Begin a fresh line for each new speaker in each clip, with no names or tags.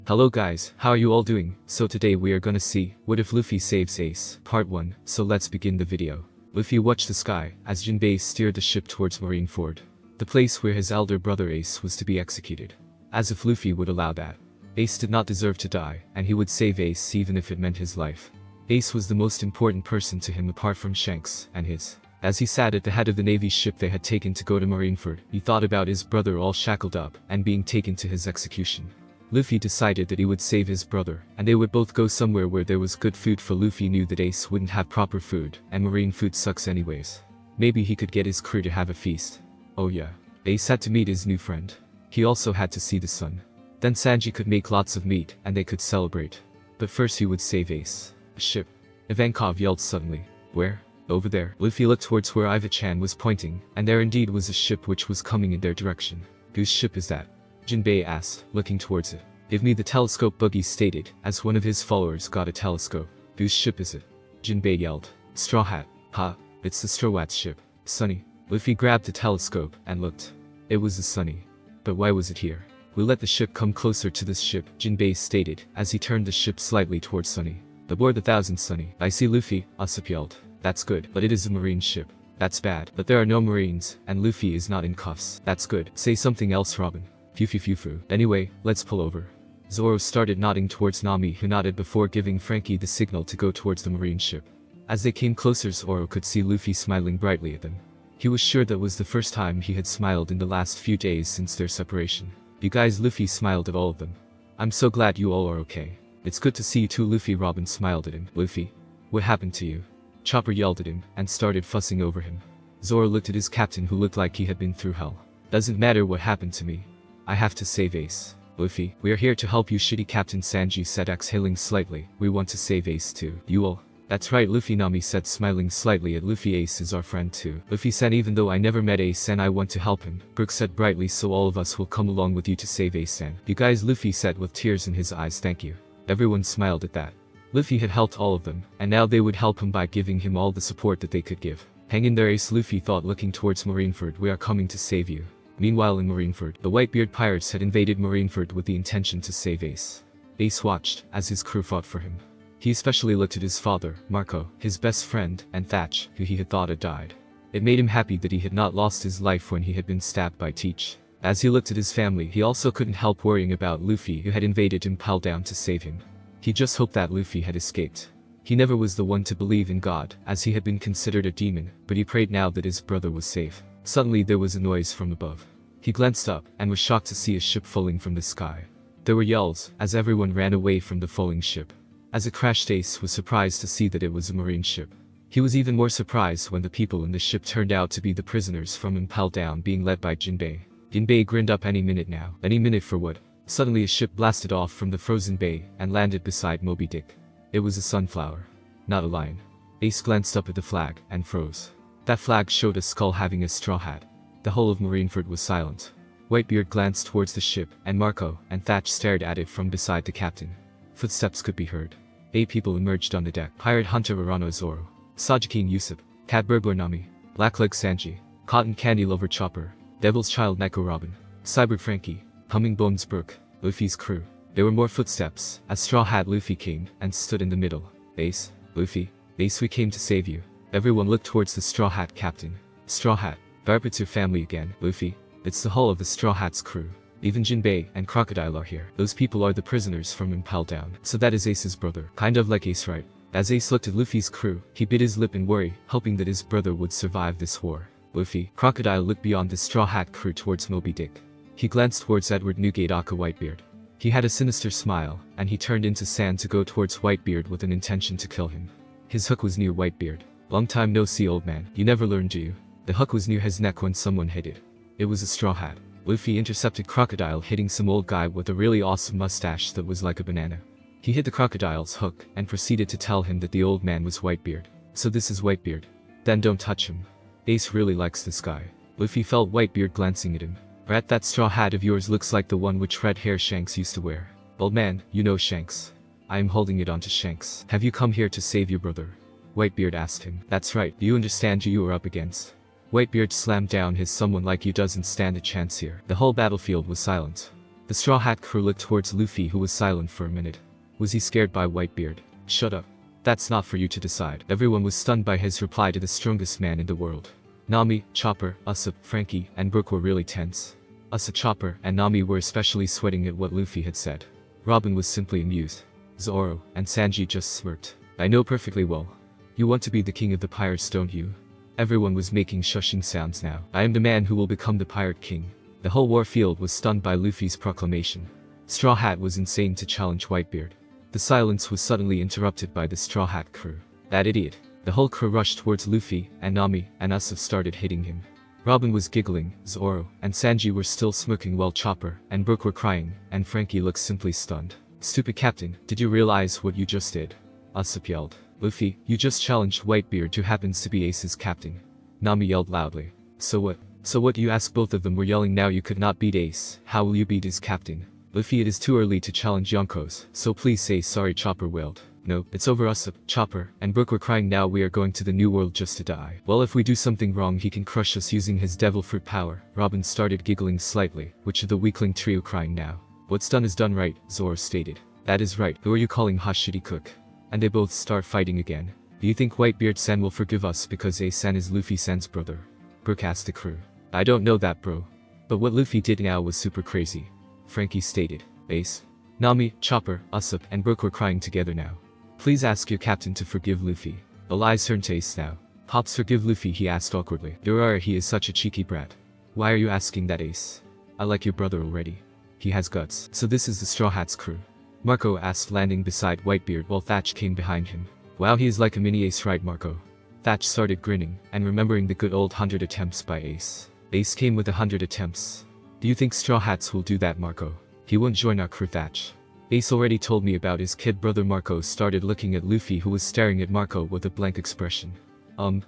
Hello guys, how are you all doing? So today we are gonna see, what if Luffy saves Ace, part 1, so let's begin the video. Luffy watched the sky, as Jinbei steered the ship towards Marineford, the place where his elder brother Ace was to be executed. As if Luffy would allow that. Ace did not deserve to die, and he would save Ace even if it meant his life. Ace was the most important person to him apart from Shanks and his. As he sat at the head of the Navy's ship they had taken to go to Marineford, he thought about his brother all shackled up and being taken to his execution. Luffy decided that he would save his brother, and they would both go somewhere where there was good food, for Luffy knew that Ace wouldn't have proper food, and marine food sucks anyways. Maybe he could get his crew to have a feast. Oh yeah. Ace had to meet his new friend. He also had to see the sun. Then Sanji could make lots of meat, and they could celebrate. But first he would save Ace. A ship. Ivankov yelled suddenly. Where? Over there. Luffy looked towards where Iva-chan was pointing, and there indeed was a ship which was coming in their direction. Whose ship is that? Jinbei asked, looking towards it. Give me the telescope, Buggy stated, as one of his followers got a telescope. Whose ship is it? Jinbei yelled. Straw Hat. Ha, it's the Straw Hat's ship. Sunny. Luffy grabbed the telescope and looked. It was the Sunny. But why was it here? We'll let the ship come closer to this ship, Jinbei stated, as he turned the ship slightly towards Sunny. Aboard the Thousand Sunny. I see Luffy, Usopp yelled. That's good, but it is a marine ship. That's bad, but there are no marines, and Luffy is not in cuffs. That's good. Say something else, Robin. Phew. Anyway, let's pull over. Zoro started nodding towards Nami, who nodded before giving Frankie the signal to go towards the marine ship. As they came closer, Zoro could see Luffy smiling brightly at them. He was sure that was the first time he had smiled in the last few days since their separation. You guys, Luffy smiled at all of them. I'm so glad you all are okay. It's good to see you too, Luffy. Robin smiled at him. Luffy, what happened to you? Chopper yelled at him and started fussing over him. Zoro looked at his captain, who looked like he had been through hell. Doesn't matter what happened to me. I have to save Ace. Luffy, we are here to help you, shitty Captain, Sanji said, exhaling slightly. We want to save Ace too. You all? That's right, Luffy, Nami said, smiling slightly at Luffy. Ace is our friend too. Luffy said, even though I never met Ace and I want to help him. Brook said brightly, so all of us will come along with you to save Ace-san. You guys, Luffy said with tears in his eyes. Thank you. Everyone smiled at that. Luffy had helped all of them, and now they would help him by giving him all the support that they could give. Hang in there, Ace, Luffy thought, looking towards Marineford. We are coming to save you. Meanwhile in Marineford, the Whitebeard pirates had invaded Marineford with the intention to save Ace. Ace watched as his crew fought for him. He especially looked at his father, Marco, his best friend, and Thatch, who he had thought had died. It made him happy that he had not lost his life when he had been stabbed by Teach. As he looked at his family, he also couldn't help worrying about Luffy, who had invaded Impel Down to save him. He just hoped that Luffy had escaped. He never was the one to believe in God, as he had been considered a demon, but he prayed now that his brother was safe. Suddenly there was a noise from above. He glanced up, and was shocked to see a ship falling from the sky. There were yells, as everyone ran away from the falling ship. As it crashed, Ace was surprised to see that it was a marine ship. He was even more surprised when the people in the ship turned out to be the prisoners from Impel Down, being led by Jinbei. Jinbei grinned up. Any minute now. Any minute for what? Suddenly a ship blasted off from the frozen bay, and landed beside Moby Dick. It was a sunflower. Not a lion. Ace glanced up at the flag, and froze. That flag showed a skull having a straw hat. The whole of Marineford was silent. Whitebeard glanced towards the ship, and Marco and Thatch stared at it from beside the captain. Footsteps could be heard. 8 people emerged on the deck. Pirate Hunter Urano Zoro. Sajikin Usopp. Cat Burglar Nami. Blackleg Sanji. Cotton Candy Lover Chopper. Devil's Child Neko Robin. Cyborg Frankie. Humming Bones Brook. Luffy's crew. There were more footsteps, as Straw Hat Luffy came and stood in the middle. Ace. Luffy. Ace, we came to save you. Everyone looked towards the Straw Hat captain. Straw Hat. It's your family again, Luffy. It's the whole of the Straw Hat's crew. Even Jinbei and Crocodile are here. Those people are the prisoners from Impel Down. So that is Ace's brother. Kind of like Ace, right? As Ace looked at Luffy's crew, he bit his lip in worry, hoping that his brother would survive this war. Luffy. Crocodile looked beyond the Straw Hat crew towards Moby Dick. He glanced towards Edward Newgate aka Whitebeard. He had a sinister smile, and he turned into sand to go towards Whitebeard with an intention to kill him. His hook was near Whitebeard. Long time no see, old man. You never learned, do you? The hook was near his neck when someone hit it. It was a straw hat. Luffy intercepted Crocodile hitting some old guy with a really awesome mustache that was like a banana. He hit the crocodile's hook and proceeded to tell him that the old man was Whitebeard. So this is Whitebeard. Then don't touch him. Ace really likes this guy. Luffy felt Whitebeard glancing at him. Rat, that straw hat of yours looks like the one which Red Hair Shanks used to wear. Old man, you know Shanks. I am holding it onto Shanks. Have you come here to save your brother? Whitebeard asked him. That's right. Do you understand who you are up against? Whitebeard slammed down his someone like you doesn't stand a chance here. The whole battlefield was silent. The Straw Hat crew looked towards Luffy, who was silent for a minute. Was he scared by Whitebeard? Shut up. That's not for you to decide. Everyone was stunned by his reply to the strongest man in the world. Nami, Chopper, Usopp, Frankie, and Brook were really tense. Usopp, Chopper, and Nami were especially sweating at what Luffy had said. Robin was simply amused. Zoro and Sanji just smirked. I know perfectly well. You want to be the king of the pirates, don't you? Everyone was making shushing sounds now. I am the man who will become the pirate king. The whole war field was stunned by Luffy's proclamation. Straw Hat was insane to challenge Whitebeard. The silence was suddenly interrupted by the Straw Hat crew. That idiot. The whole crew rushed towards Luffy, and Nami and Usopp started hitting him. Robin was giggling, Zoro and Sanji were still smirking while Chopper and Brook were crying, and Frankie looked simply stunned. Stupid captain, did you realize what you just did? Usopp yelled. Luffy, you just challenged Whitebeard, who happens to be Ace's captain. Nami yelled loudly. So what? So what? You asked. Both of them were yelling. Now you could not beat Ace. How will you beat his captain? Luffy, it is too early to challenge Yonkos, so please say sorry, Chopper wailed. No, it's over. Usopp, Chopper, and Brook were crying. Now we are going to the New World just to die. Well, if we do something wrong he can crush us using his devil fruit power. Robin started giggling slightly, which of the weakling trio crying now. What's done is done, right? Zoro stated. That is right. Who are you calling Hashiri Cook? And they both start fighting again. Do you think Whitebeard-san will forgive us because Ace-san is Luffy-san's brother? Brook asked the crew. I don't know that, bro. But what Luffy did now was super crazy. Frankie stated. Ace, Nami, Chopper, Usopp, and Brook were crying together now. Please ask your captain to forgive Luffy. The lies turned to Ace now. Pops, forgive Luffy, he asked awkwardly. He is such a cheeky brat. Why are you asking that, Ace? I like your brother already. He has guts. So this is the Straw Hats crew? Marco asked, landing beside Whitebeard while Thatch came behind him. Wow, he is like a mini Ace, right, Marco? Thatch started grinning, and remembering the good old 100 attempts by Ace. Ace came with 100 attempts. Do you think Straw Hats will do that, Marco? He won't join our crew, Thatch. Ace already told me about his kid brother. Marco started looking at Luffy, who was staring at Marco with a blank expression.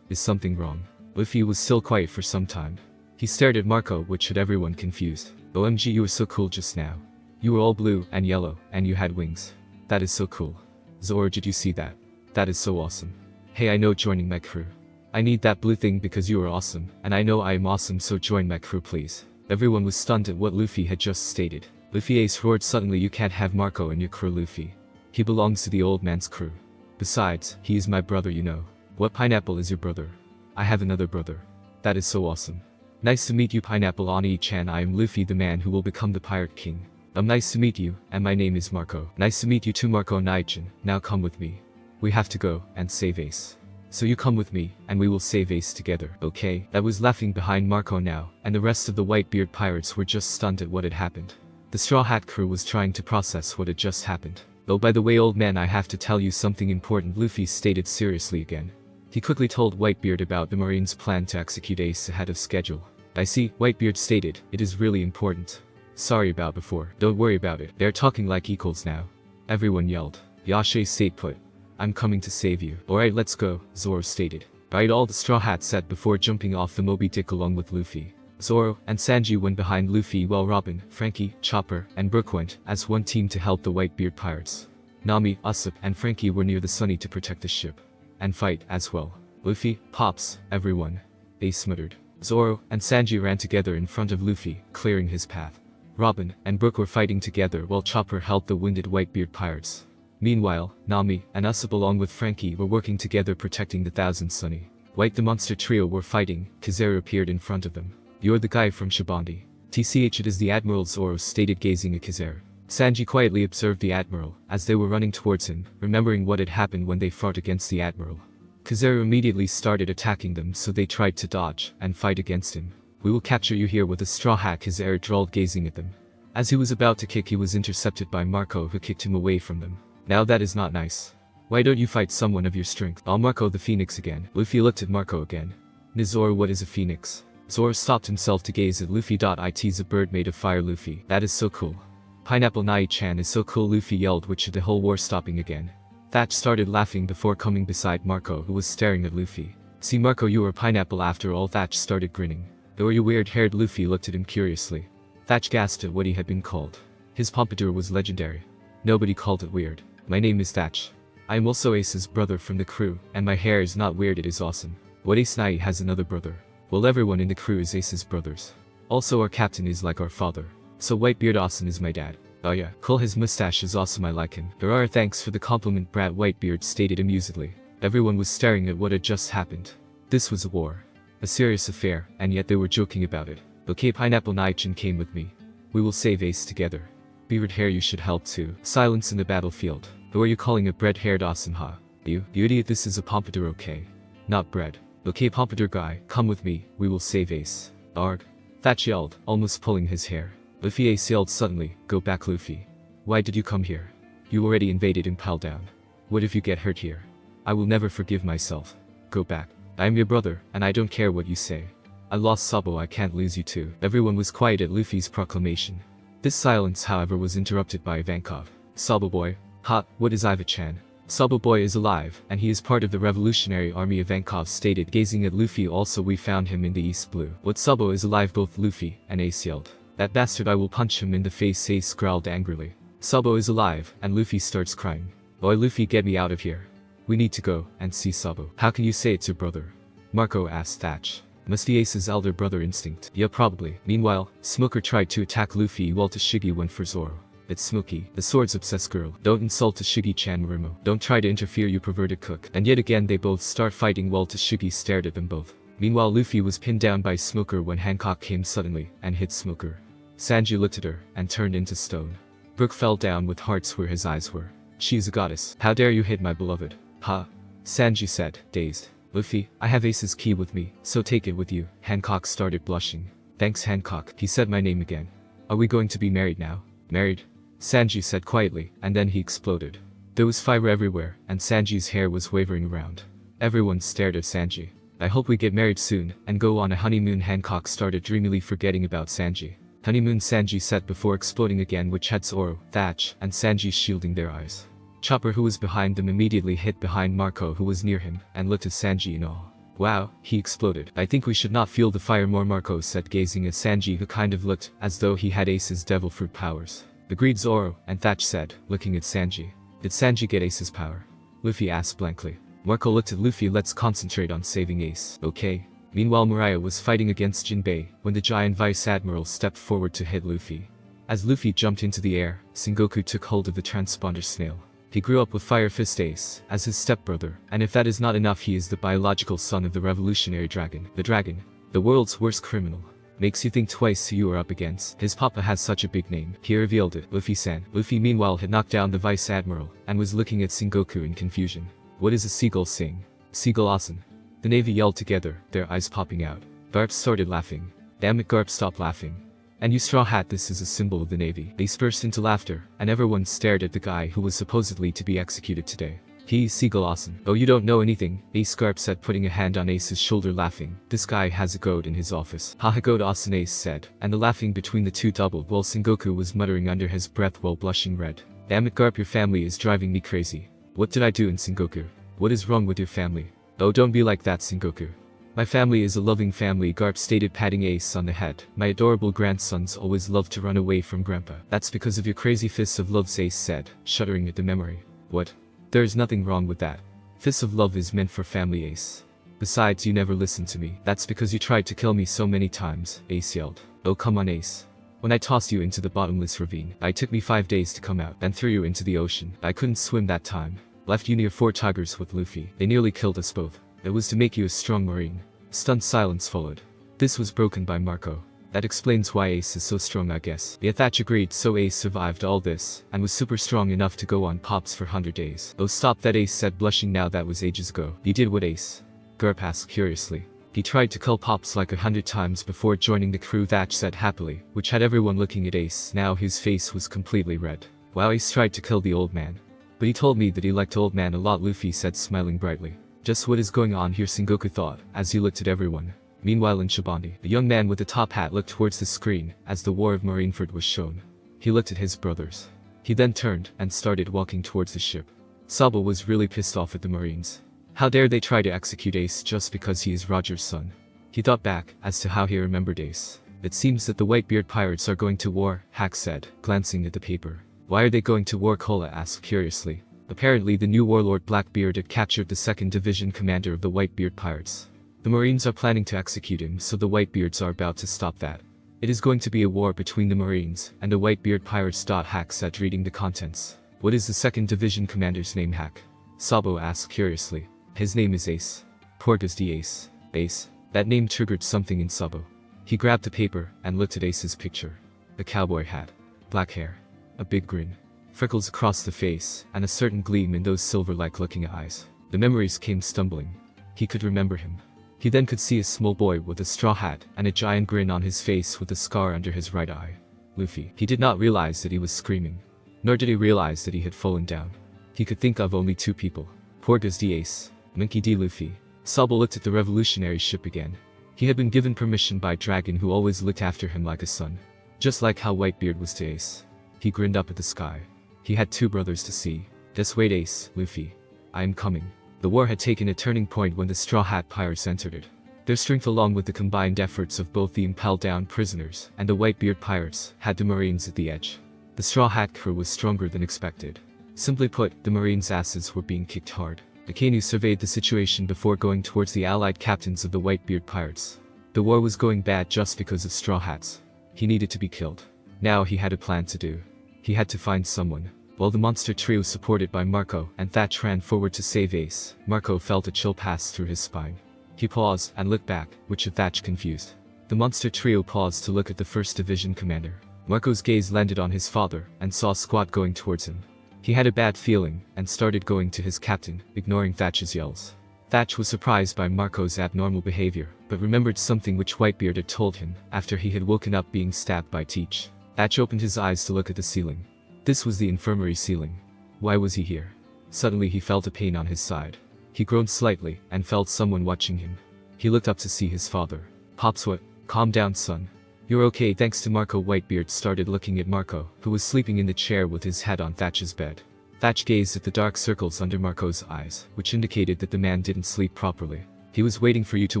Is something wrong? Luffy was still quiet for some time. He stared at Marco, which had everyone confused. OMG, you were so cool just now. You were all blue and yellow, and you had wings. That is so cool. Zoro, did you see that? That is so awesome. Hey, I know, joining my crew. I need that blue thing because you are awesome, and I know I am awesome, so join my crew please. Everyone was stunned at what Luffy had just stated. Luffy, Ace roared suddenly, you can't have Marco in your crew, Luffy. He belongs to the old man's crew. Besides, he is my brother, you know. What, Pineapple is your brother? I have another brother. That is so awesome. Nice to meet you, Pineapple Oni-chan. I am Luffy, the man who will become the Pirate King. Nice to meet you, and my name is Marco. Nice to meet you too, Marco Nai-chan. Now come with me. We have to go and save Ace. So you come with me, and we will save Ace together, okay? That was laughing behind Marco now, and the rest of the Whitebeard pirates were just stunned at what had happened. The Straw Hat crew was trying to process what had just happened. Oh, by the way, old man, I have to tell you something important, Luffy stated seriously again. He quickly told Whitebeard about the Marine's plan to execute Ace ahead of schedule. I see, Whitebeard stated, it is really important. Sorry about before, don't worry about it, they're talking like equals now. Everyone yelled. Yashe stayed put. I'm coming to save you. Alright, let's go, Zoro stated. Right, all the Straw Hats said before jumping off the Moby Dick along with Luffy. Zoro and Sanji went behind Luffy while Robin, Frankie, Chopper, and Brook went as one team to help the Whitebeard pirates. Nami, Usopp, and Frankie were near the Sunny to protect the ship. And fight as well. Luffy, Pops, everyone. Ace muttered. Zoro and Sanji ran together in front of Luffy, clearing his path. Robin and Brook were fighting together while Chopper helped the wounded Whitebeard pirates. Meanwhile, Nami and Usopp along with Frankie were working together protecting the Thousand Sunny. White the monster trio were fighting. Kizaru appeared in front of them. You're the guy from Shibandi. TCH, it is the Admiral, Zoro stated gazing at Kizaru. Sanji quietly observed the Admiral as they were running towards him, remembering what had happened when they fought against the Admiral. Kizaru immediately started attacking them, so they tried to dodge and fight against him. We will capture you here with a straw hat, Kizaru drawled gazing at them. As he was about to kick, he was intercepted by Marco, who kicked him away from them. Now that is not nice. Why don't you fight someone of your strength? Marco the Phoenix again. Luffy looked at Marco again. Zoro, what is a phoenix? Zoro stopped himself to gaze at Luffy. It is a bird made of fire, Luffy. That is so cool. Pineapple Nai-chan is so cool, Luffy yelled, which had the whole war stopping again. Thatch started laughing before coming beside Marco, who was staring at Luffy. See, Marco, you are Pineapple after all. Thatch started grinning. Though you weird-haired, Luffy looked at him curiously. Thatch gasped at what he had been called. His pompadour was legendary. Nobody called it weird. My name is Thatch. I am also Ace's brother from the crew, and my hair is not weird, it is awesome. What, Ace Nai has another brother? Well, everyone in the crew is Ace's brothers. Also, our captain is like our father. So Whitebeard Austin is my dad. Oh yeah, cool, his mustache is awesome, I like him. There are thanks for the compliment, Brat Whitebeard stated amusedly. Everyone was staring at what had just happened. This was a war. A serious affair, and yet they were joking about it. Okay, Pineapple Naichin came with me. We will save Ace together. Beard Hair, you should help too. Silence in the battlefield. Who are you calling a bread-haired Austin, huh? You idiot, this is a Pompadour, okay? Not bread. Okay, Pompadour guy, come with me, we will save Ace. Arg. Thatch yelled, almost pulling his hair. Luffy. Ace yelled suddenly, go back Luffy. Why did you come here? You already invaded Impel Down. What if you get hurt here? I will never forgive myself. Go back. I am your brother, and I don't care what you say. I lost Sabo, I can't lose you too. Everyone was quiet at Luffy's proclamation. This silence, however, was interrupted by Ivankov. Sabo boy. Ha, what is Iva-chan? Sabo boy is alive, and he is part of the Revolutionary Army, Ivankov stated, gazing at Luffy. Also, we found him in the East Blue. What, Sabo is alive? Both Luffy and Ace yelled. That bastard, I will punch him in the face, Ace growled angrily. Sabo is alive, and Luffy starts crying. Boy Luffy, get me out of here. We need to go and see Sabo. How can you say it's your brother? Marco asked Thatch. Must be Ace's elder brother instinct. Yeah, probably. Meanwhile, Smoker tried to attack Luffy while Tashigi went for Zoro. It's Smokey, the swords-obsessed girl. Don't insult Tashigi-chan, Marimo. Don't try to interfere, you perverted cook. And yet again they both start fighting while Tashigi stared at them both. Meanwhile, Luffy was pinned down by Smoker when Hancock came suddenly and hit Smoker. Sanji looked at her and turned into stone. Brook fell down with hearts where his eyes were. She is a goddess. How dare you hit my beloved? Ha! Sanji said, dazed. Luffy, I have Ace's key with me, so take it with you. Hancock started blushing. Thanks Hancock. He said my name again. Are we going to be married now? Married? Sanji said quietly, and then he exploded. There was fire everywhere, and Sanji's hair was wavering around. Everyone stared at Sanji. I hope we get married soon, and go on a honeymoon. Hancock started dreamily forgetting about Sanji. Honeymoon, Sanji said before exploding again, which had Zoro, Thatch, and Sanji shielding their eyes. Chopper, who was behind them, immediately hit behind Marco, who was near him, and looked at Sanji in awe. Wow, he exploded. I think we should not feel the fire more, Marco said, gazing at Sanji, who kind of looked as though he had Ace's devil fruit powers. Agreed Zoro, and Thatch said, looking at Sanji. Did Sanji get Ace's power? Luffy asked blankly. Marco looked at Luffy. Let's concentrate on saving Ace, okay? Meanwhile, Mariah was fighting against Jinbei when the giant Vice Admiral stepped forward to hit Luffy. As Luffy jumped into the air, Sengoku took hold of the transponder snail. He grew up with Fire Fist Ace as his stepbrother, and if that is not enough, he is the biological son of the revolutionary dragon. The dragon, the world's worst criminal. Makes you think twice who you are up against. His papa has such a big name. He revealed it, Luffy-san. Luffy meanwhile had knocked down the Vice Admiral and was looking at Sengoku in confusion. What is a seagull saying? Seagull Asen. The Navy yelled together, their eyes popping out. Garp started laughing. Damn it Garp, stop laughing. And you Straw Hat, this is a symbol of the Navy. They burst into laughter, and everyone stared at the guy who was supposedly to be executed today. He's Seagull Asen. Oh, you don't know anything, Ace Garp said, putting a hand on Ace's shoulder, laughing. This guy has a goat in his office. Haha, goat Asen, Ace said, and the laughing between the two doubled while Sengoku was muttering under his breath while blushing red. Damn it Garp, your family is driving me crazy. What did I do in Sengoku? What is wrong with your family? Oh, don't be like that, Sengoku. My family is a loving family, Garp stated, patting Ace on the head. My adorable grandsons always love to run away from Grandpa. That's because of your crazy fists of love, Ace said, shuddering at the memory. What? There is nothing wrong with that. Fists of love is meant for family, Ace. Besides, you never listened to me. That's because you tried to kill me so many times, Ace yelled. Oh come on Ace. When I tossed you into the bottomless ravine, it took me 5 days to come out, and threw you into the ocean. I couldn't swim that time. Left you near 4 tigers with Luffy. They nearly killed us both. It was to make you a strong marine. Stunned silence followed. This was broken by Marco. That explains why Ace is so strong, I guess. Yet Thatch agreed, so Ace survived all this, and was super strong enough to go on Pops for 100 days. Oh stop that, Ace said, blushing now. That was ages ago. You did what, Ace? Garp asked curiously. He tried to kill Pops like 100 times before joining the crew, Thatch said happily, which had everyone looking at Ace. Now his face was completely red. Wow, Ace tried to kill the old man. But he told me that he liked old man a lot, Luffy said, smiling brightly. Just what is going on here, Sengoku thought, as he looked at everyone. Meanwhile in Shibandi, the young man with the top hat looked towards the screen as the War of Marineford was shown. He looked at his brothers. He then turned and started walking towards the ship. Sabo was really pissed off at the Marines. How dare they try to execute Ace just because he is Roger's son? He thought back as to how he remembered Ace. It seems that the Whitebeard pirates are going to war, Hack said, glancing at the paper. Why are they going to war? Cola asked curiously. Apparently the new warlord Blackbeard had captured the 2nd Division commander of the Whitebeard pirates. The Marines are planning to execute him, so the Whitebeards are about to stop that. It is going to be a war between the Marines and the Whitebeard pirates. Hack said, reading the contents. What is the 2nd Division commander's name, Hack? Sabo asked curiously. His name is Ace. Porgas de Ace. Ace? That name triggered something in Sabo. He grabbed the paper and looked at Ace's picture. A cowboy hat. Black hair. A big grin. Freckles across the face, and a certain gleam in those silver-like looking eyes. The memories came stumbling. He could remember him. He then could see a small boy with a straw hat and a giant grin on his face with a scar under his right eye. Luffy. He did not realize that he was screaming. Nor did he realize that he had fallen down. He could think of only 2 people. Porgas de Ace. Monkey D. Luffy. Sabo looked at the revolutionary ship again. He had been given permission by Dragon, who always looked after him like a son. Just like how Whitebeard was to Ace. He grinned up at the sky. He had 2 brothers to see. Just wait, Ace, Luffy. I am coming. The war had taken a turning point when the Straw Hat Pirates entered it. Their strength, along with the combined efforts of both the impaled down prisoners and the Whitebeard pirates, had the Marines at the edge. The Straw Hat crew was stronger than expected. Simply put, the Marines' asses were being kicked hard. Akainu surveyed the situation before going towards the allied captains of the Whitebeard pirates. The war was going bad just because of Straw Hats. He needed to be killed. Now he had a plan to do. He had to find someone. While the monster trio supported by Marco and Thatch ran forward to save Ace, Marco felt a chill pass through his spine. He paused and looked back, which had Thatch confused. The monster trio paused to look at the 1st Division commander. Marco's gaze landed on his father and saw Squat going towards him. He had a bad feeling and started going to his captain, ignoring Thatch's yells. Thatch was surprised by Marco's abnormal behavior, but remembered something which Whitebeard had told him after he had woken up being stabbed by Teach. Thatch opened his eyes to look at the ceiling. This was the infirmary ceiling. Why was he here? Suddenly he felt a pain on his side. He groaned slightly and felt someone watching him. He looked up to see his father. Pops, what? Calm down, son. You're okay, thanks to Marco. Whitebeard started looking at Marco, who was sleeping in the chair with his head on Thatch's bed. Thatch gazed at the dark circles under Marco's eyes, which indicated that the man didn't sleep properly. He was waiting for you to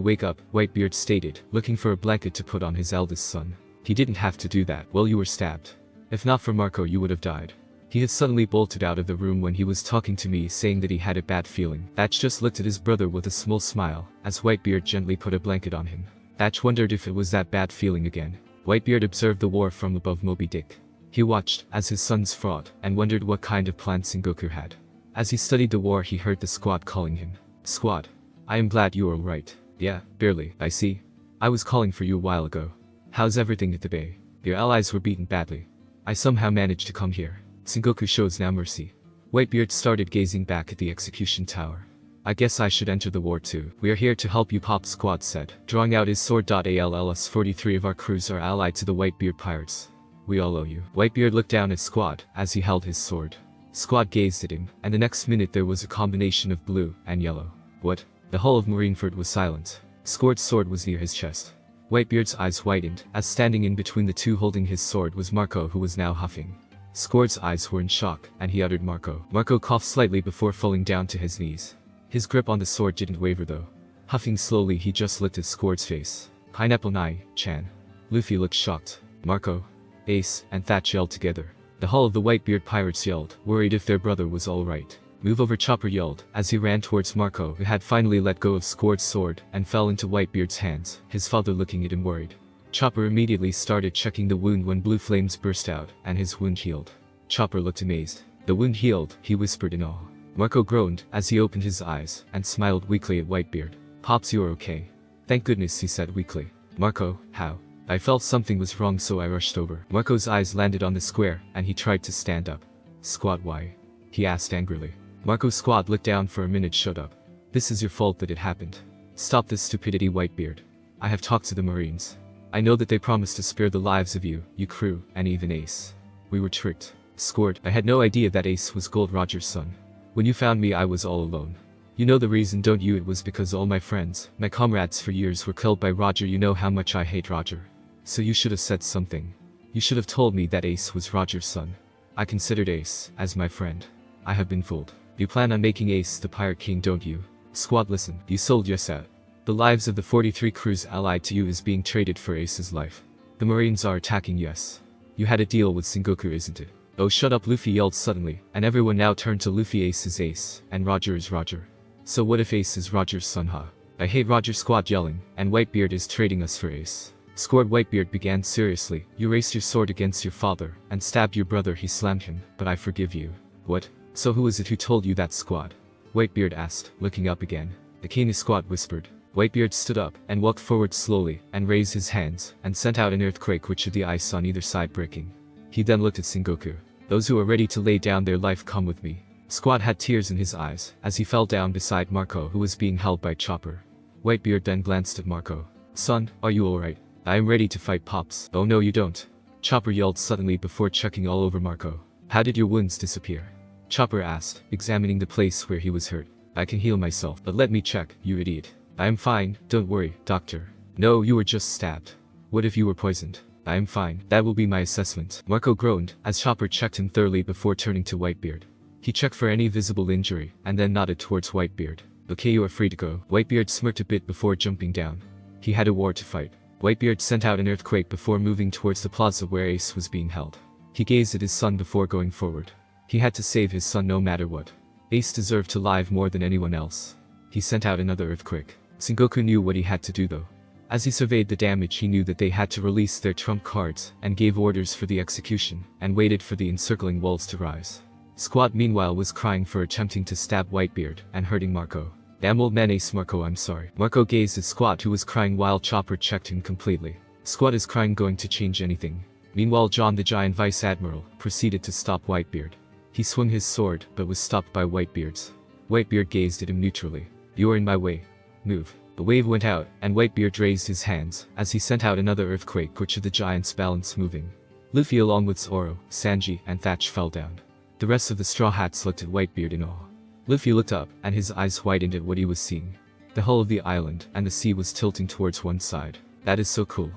wake up, Whitebeard stated, looking for a blanket to put on his eldest son. He didn't have to do that. Well, you were stabbed. If not for Marco, you would have died. He had suddenly bolted out of the room when he was talking to me, saying that he had a bad feeling. Thatch just looked at his brother with a small smile, as Whitebeard gently put a blanket on him. Thatch wondered if it was that bad feeling again. Whitebeard observed the war from above Moby Dick. He watched as his sons fought and wondered what kind of plan Sengoku had. As he studied the war, he heard the Squad calling him. Squad. I am glad you are all right. Yeah, barely, I see. I was calling for you a while ago. How's everything at the bay? Your allies were beaten badly. I somehow managed to come here. Sengoku shows no mercy. Whitebeard started gazing back at the execution tower. I guess I should enter the war too. We are here to help you, Pop, Squad said, drawing out his sword. ALLS 43 of our crews are allied to the Whitebeard pirates. We all owe you. Whitebeard looked down at Squad as he held his sword. Squad gazed at him, and the next minute there was a combination of blue and yellow. What? The whole of Marineford was silent. Squad's sword was near his chest. Whitebeard's eyes widened, as standing in between the two holding his sword was Marco, who was now huffing. Squad's eyes were in shock, and he uttered Marco. Marco coughed slightly before falling down to his knees. His grip on the sword didn't waver though. Huffing slowly, he just looked at Squad's face. Pineapple Nai, Chan. Luffy looked shocked. Marco, Ace, and Thatch yelled together. The whole of the Whitebeard pirates yelled, worried if their brother was alright. Move over, Chopper yelled, as he ran towards Marco, who had finally let go of Squad's sword and fell into Whitebeard's hands, his father looking at him worried. Chopper immediately started checking the wound when blue flames burst out, and his wound healed. Chopper looked amazed. The wound healed, he whispered in awe. Marco groaned as he opened his eyes and smiled weakly at Whitebeard. Pops, you're okay. Thank goodness, he said weakly. Marco, how? I felt something was wrong, so I rushed over. Marco's eyes landed on the square, and he tried to stand up. Squad, why? He asked angrily. Marco's Squad looked down for a minute. Shut up. This is your fault that it happened. Stop this stupidity, Whitebeard. I have talked to the Marines. I know that they promised to spare the lives of you, crew, and even Ace. We were tricked. Scored. I had no idea that Ace was Gold Roger's son. When you found me, I was all alone. You know the reason, don't you? It was because all my friends, my comrades for years, were killed by Roger. You know how much I hate Roger. So you should have said something. You should have told me that Ace was Roger's son. I considered Ace as my friend. I have been fooled. You plan on making Ace the Pirate King, don't you? Squad, listen. You sold us out. The lives of the 43 crews allied to you is being traded for Ace's life. The Marines are attacking us. You had a deal with Sengoku, isn't it? Oh, shut up, Luffy yelled suddenly, and everyone now turned to Luffy. Ace is Ace, and Roger is Roger. So what if Ace is Roger's son, huh? I hate Roger, Squad yelling, and Whitebeard is trading us for Ace. Squad Whitebeard began seriously. You raised your sword against your father, and stabbed your brother. He slammed him, but I forgive you. What? So who is it who told you that, Squad? Whitebeard asked, looking up again. The Kane Squad whispered. Whitebeard stood up, and walked forward slowly, and raised his hands, and sent out an earthquake which of the ice on either side breaking. He then looked at Sengoku. Those who are ready to lay down their life come with me. Squad had tears in his eyes, as he fell down beside Marco, who was being held by Chopper. Whitebeard then glanced at Marco. Son, are you alright? I am ready to fight, Pops. Oh no you don't. Chopper yelled suddenly before checking all over Marco. How did your wounds disappear? Chopper asked, examining the place where he was hurt. I can heal myself, but let me check, you idiot. I am fine, don't worry, doctor. No, you were just stabbed. What if you were poisoned? I am fine, that will be my assessment. Marco groaned, as Chopper checked him thoroughly before turning to Whitebeard. He checked for any visible injury, and then nodded towards Whitebeard. Okay, you are free to go. Whitebeard smirked a bit before jumping down. He had a war to fight. Whitebeard sent out an earthquake before moving towards the plaza where Ace was being held. He gazed at his son before going forward. He had to save his son no matter what. Ace deserved to live more than anyone else. He sent out another earthquake. Sengoku knew what he had to do though. As he surveyed the damage, he knew that they had to release their trump cards, and gave orders for the execution, and waited for the encircling walls to rise. Squad meanwhile was crying for attempting to stab Whitebeard, and hurting Marco. Damn old man Ace. Marco, I'm sorry. Marco gazed at Squad, who was crying while Chopper checked him completely. Squad is crying, going to change anything. Meanwhile John the Giant Vice Admiral proceeded to stop Whitebeard. He swung his sword, but was stopped by Whitebeard's. Whitebeard gazed at him neutrally. You are in my way. Move. The wave went out, and Whitebeard raised his hands, as he sent out another earthquake which of the giants balanced moving. Luffy along with Zoro, Sanji, and Thatch fell down. The rest of the Straw Hats looked at Whitebeard in awe. Luffy looked up, and his eyes widened at what he was seeing. The hull of the island and the sea was tilting towards one side. That is so cool.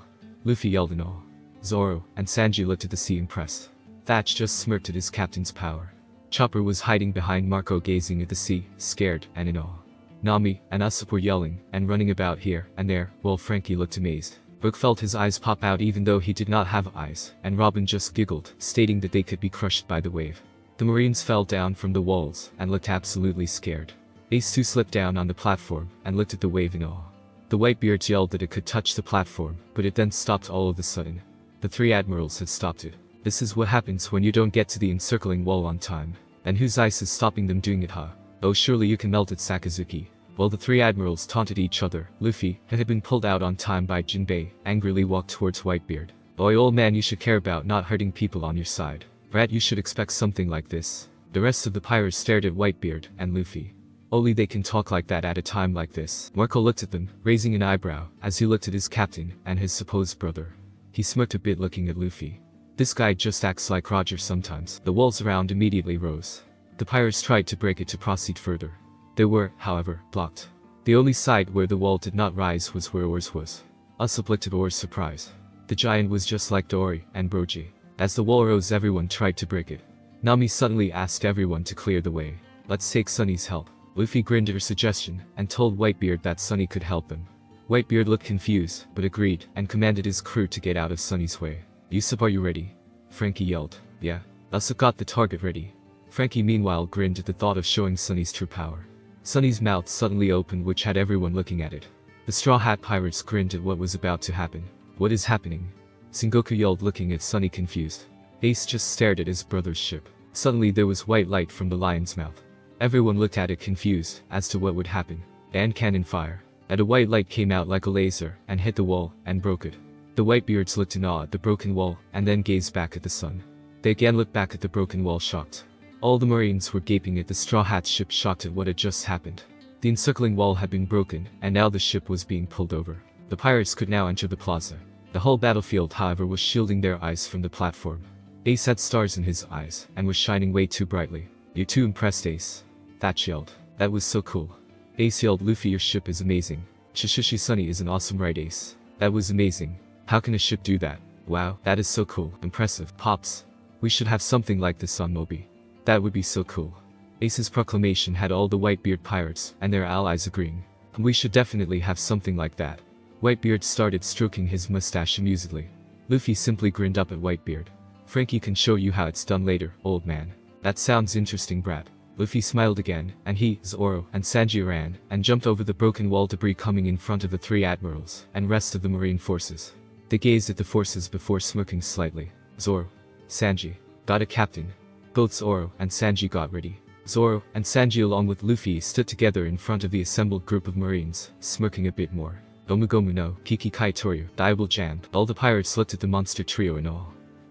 Luffy yelled in awe. Zoro and Sanji looked at the sea impressed. Thatch just smirked at his captain's power. Chopper was hiding behind Marco, gazing at the sea, scared and in awe. Nami and Usopp were yelling and running about here and there, while Frankie looked amazed. Brook felt his eyes pop out even though he did not have eyes, and Robin just giggled, stating that they could be crushed by the wave. The Marines fell down from the walls and looked absolutely scared. Ace too slipped down on the platform and looked at the wave in awe. The Whitebeards yelled that it could touch the platform, but it then stopped all of a sudden. The three admirals had stopped it. This is what happens when you don't get to the encircling wall on time. And whose ice is stopping them doing it, huh? Oh, surely you can melt it, Sakazuki. While the three admirals taunted each other, Luffy, who had been pulled out on time by Jinbei, angrily walked towards Whitebeard. Boy, old man, you should care about not hurting people on your side. Brat, you should expect something like this. The rest of the pirates stared at Whitebeard and Luffy. Only they can talk like that at a time like this. Marco looked at them, raising an eyebrow, as he looked at his captain and his supposed brother. He smirked a bit looking at Luffy. This guy just acts like Roger sometimes. The walls around immediately rose. The pirates tried to break it to proceed further. They were, however, blocked. The only side where the wall did not rise was where Oars was. Usopp looked at Oars' surprise. The giant was just like Dory and Brogy. As the wall rose, everyone tried to break it. Nami suddenly asked everyone to clear the way. Let's take Sunny's help. Luffy grinned at her suggestion and told Whitebeard that Sunny could help them. Whitebeard looked confused, but agreed, and commanded his crew to get out of Sunny's way. Usopp, are you ready? Frankie yelled. Yeah. Usopp got the target ready. Frankie meanwhile grinned at the thought of showing Sunny's true power. Sunny's mouth suddenly opened, which had everyone looking at it. The Straw Hat Pirates grinned at what was about to happen. What is happening? Sengoku yelled, looking at Sunny confused. Ace just stared at his brother's ship. Suddenly there was white light from the lion's mouth. Everyone looked at it confused as to what would happen. And cannon fire. And a white light came out like a laser and hit the wall and broke it. The Whitebeards looked in awe at the broken wall and then gazed back at the sun. They again looked back at the broken wall, shocked. All the Marines were gaping at the Straw Hat ship, shocked at what had just happened. The encircling wall had been broken, and now the ship was being pulled over. The pirates could now enter the plaza. The whole battlefield, however, was shielding their eyes from the platform. Ace had stars in his eyes, and was shining way too brightly. You're too impressed, Ace. Thatch yelled. That was so cool. Ace yelled, Luffy, your ship is amazing. Shishishi Sunny is an awesome ride, Ace. That was amazing. How can a ship do that? Wow, that is so cool. Impressive. Pops. We should have something like this on Moby. That would be so cool. Ace's proclamation had all the Whitebeard pirates and their allies agreeing. We should definitely have something like that. Whitebeard started stroking his mustache amusedly. Luffy simply grinned up at Whitebeard. Frankie can show you how it's done later, old man. That sounds interesting, brat. Luffy smiled again, and he, Zoro, and Sanji ran and jumped over the broken wall debris coming in front of the three admirals and rest of the marine forces. They gazed at the forces before smirking slightly. Zoro. Sanji. Got it, Captain. Both Zoro and Sanji got ready. Zoro and Sanji along with Luffy stood together in front of the assembled group of Marines, smirking a bit more. Gomu no, Kiki Kai Toru, Diable jammed. All the pirates looked at the monster trio in awe.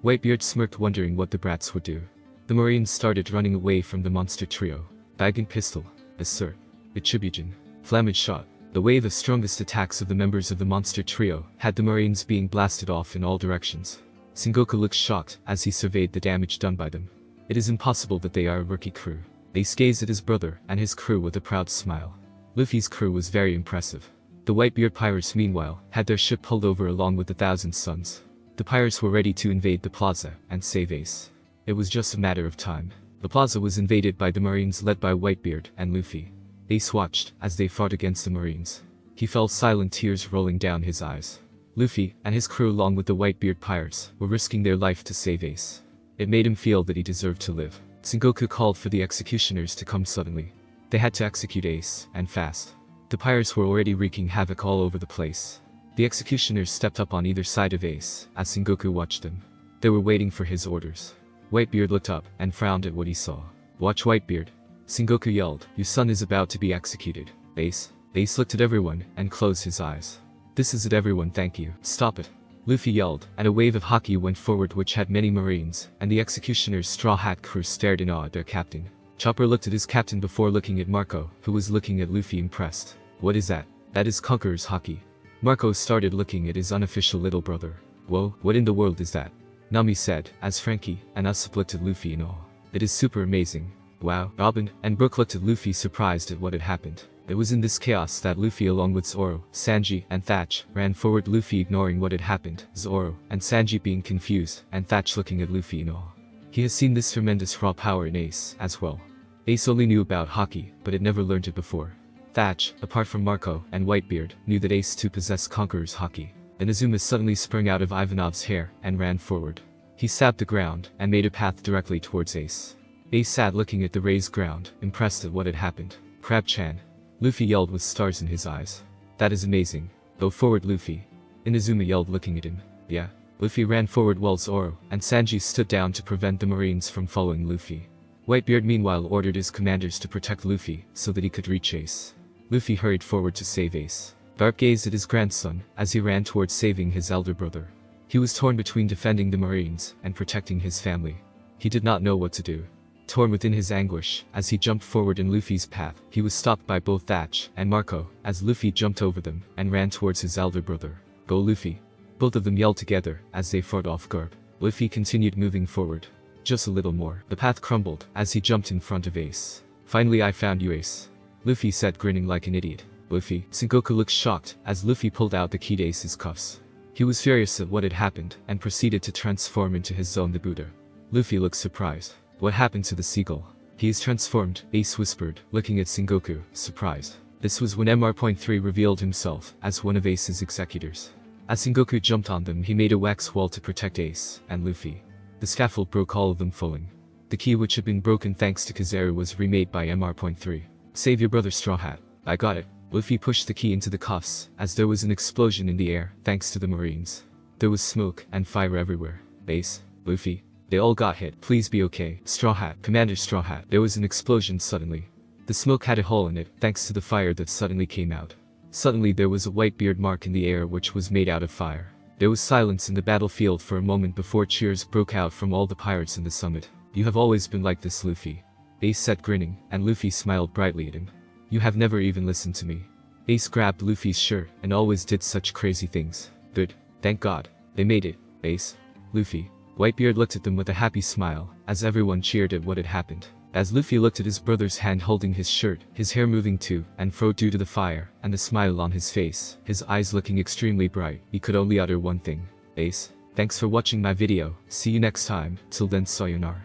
Whitebeard smirked, wondering what the brats would do. The Marines started running away from the monster trio. Bag and pistol. Assert. Ichibujin. Flamage shot. The wave of strongest attacks of the members of the monster trio had the Marines being blasted off in all directions. Sengoku looked shocked as he surveyed the damage done by them. It is impossible that they are a rookie crew. Ace gazed at his brother and his crew with a proud smile. Luffy's crew was very impressive. The Whitebeard pirates meanwhile had their ship pulled over along with the Thousand Suns. The pirates were ready to invade the plaza and save Ace. It was just a matter of time. The plaza was invaded by the Marines led by Whitebeard and Luffy. Ace watched as they fought against the Marines. He felt silent tears rolling down his eyes. Luffy and his crew along with the Whitebeard pirates were risking their life to save Ace. It made him feel that he deserved to live. Sengoku called for the executioners to come suddenly. They had to execute Ace, and fast. The pirates were already wreaking havoc all over the place. The executioners stepped up on either side of Ace as Sengoku watched them. They were waiting for his orders. Whitebeard looked up and frowned at what he saw. Watch, Whitebeard. Sengoku yelled, your son is about to be executed. Ace. Ace looked at everyone and closed his eyes. This is it, everyone, thank you. Stop it. Luffy yelled, and a wave of haki went forward which had many Marines, and the executioner's straw hat crew stared in awe at their captain. Chopper looked at his captain before looking at Marco, who was looking at Luffy impressed. What is that? That is Conqueror's haki. Marco started looking at his unofficial little brother. Whoa, what in the world is that? Nami said, as Frankie and Usopp looked at Luffy in awe. It is super amazing. Wow. Robin and Brook looked at Luffy surprised at what had happened. It was in this chaos that Luffy along with Zoro, Sanji, and Thatch ran forward, Luffy ignoring what had happened, Zoro and Sanji being confused, and Thatch looking at Luffy in awe. He has seen this tremendous raw power in Ace as well. Ace only knew about haki, but had never learned it before. Thatch, apart from Marco and Whitebeard, knew that Ace too possessed Conqueror's haki. Inazuma suddenly sprang out of Ivanov's hair and ran forward. He stabbed the ground and made a path directly towards Ace. Ace sat looking at the raised ground, impressed at what had happened. Crab-chan. Luffy yelled with stars in his eyes. That is amazing. Go forward, Luffy. Inazuma yelled looking at him. Yeah. Luffy ran forward while Zoro and Sanji stood down to prevent the Marines from following Luffy. Whitebeard meanwhile ordered his commanders to protect Luffy so that he could reach Ace. Luffy hurried forward to save Ace. Garp gazed at his grandson as he ran towards saving his elder brother. He was torn between defending the Marines and protecting his family. He did not know what to do. Torn within his anguish, as he jumped forward in Luffy's path, he was stopped by both Thatch and Marco, as Luffy jumped over them and ran towards his elder brother. Go, Luffy. Both of them yelled together as they fought off Garp. Luffy continued moving forward. Just a little more. The path crumbled as he jumped in front of Ace. Finally, I found you, Ace. Luffy said, grinning like an idiot. Luffy. Sengoku looked shocked as Luffy pulled out the key to Ace's cuffs. He was furious at what had happened and proceeded to transform into his Zone the Buddha. Luffy looked surprised. What happened to the seagull? He is transformed, Ace whispered, looking at Sengoku, surprised. This was when MR.3 revealed himself as one of Ace's executors. As Sengoku jumped on them, he made a wax wall to protect Ace and Luffy. The scaffold broke, all of them falling. The key, which had been broken thanks to Kizaru, was remade by MR.3. Save your brother, Straw Hat. I got it. Luffy pushed the key into the cuffs as there was an explosion in the air thanks to the Marines. There was smoke and fire everywhere. Ace, Luffy. They all got hit. Please be okay. Straw Hat. Commander Straw Hat. There was an explosion suddenly. The smoke had a hole in it thanks to the fire that suddenly came out. Suddenly there was a Whitebeard mark in the air which was made out of fire. There was silence in the battlefield for a moment before cheers broke out from all the pirates in the summit. You have always been like this, Luffy. Ace said, grinning, and Luffy smiled brightly at him. You have never even listened to me. Ace grabbed Luffy's shirt and always did such crazy things. Good. Thank God. They made it. Ace. Luffy. Whitebeard looked at them with a happy smile, as everyone cheered at what had happened. As Luffy looked at his brother's hand holding his shirt, his hair moving to and fro due to the fire, and the smile on his face, his eyes looking extremely bright, he could only utter one thing. Ace. Thanks for watching my video. See you next time. Till then, sayonara.